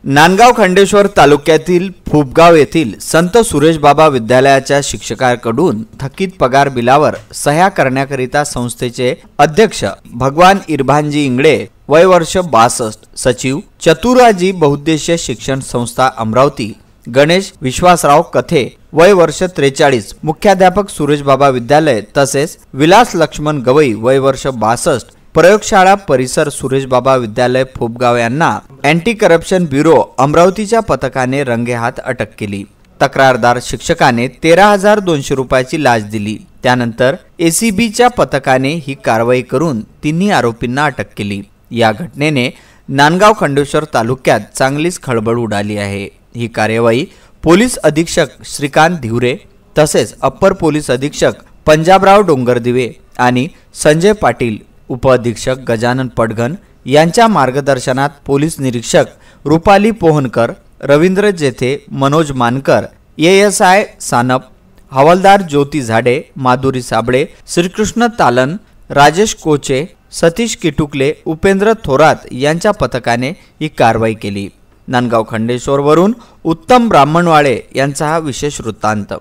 नांदगाव खंडेश्वर तालुक्यातील फुपगाव येथील संत सुरेशबाबा विद्यालयाच्या शिक्षकांकडून थकीत पगार बिलावर सह्या करण्याकरिता संस्थेचे अध्यक्ष भगवान इरभानजी इंगळे वय वर्ष 62, सचिव चतुराजी बहुउद्देशीय शिक्षण संस्था अमरावती गणेश विश्वासराव कथे वय वर्ष 43, मुख्याध्यापक सुरेशबाबा विद्यालय तसेच विलास लक्ष्मण गवई वय वर्ष 62, प्रयोगशाळा परिसर सुरेशबाबा विद्यालय फुपगाव यांना अँटी करप्शन ब्युरो अमरावतीच्या पथकाने रंगेहात अटक केली। तक्रारदार शिक्षकाने 13,200 रुपयाची लाच दिली। त्यानंतर एसीबीच्या पथकाने ही कारवाई करून तिन्ही आरोपींना अटक केली। या घटनेने नांदगाव खंडेश्वर तालुक्यात चांगलीच खळबळ उडाली आहे। ही कार्यवाही पोलीस अधीक्षक श्रीकांत धिवरे तसेच अप्पर पोलीस अधीक्षक पंजाबराव डोंगरदिवे आणि संजय पाटील, उपअधीक्षक गजानन पडघन यांच्या मार्गदर्शनात पोलीस निरीक्षक रुपाली पोहनकर, रवींद्र जेथे, मनोज मानकर, एएसआय सानप, हवालदार ज्योती झाडे, माधुरी साबळे, श्रीकृष्ण तालन, राजेश कोचे, सतीश किटुकले, उपेंद्र थोरात यांच्या पथकाने ही कारवाई केली। नांदगाव खंडेश्वर वरून उत्तम ब्राह्मणवाळे यांचा हा विशेष वृत्तांत।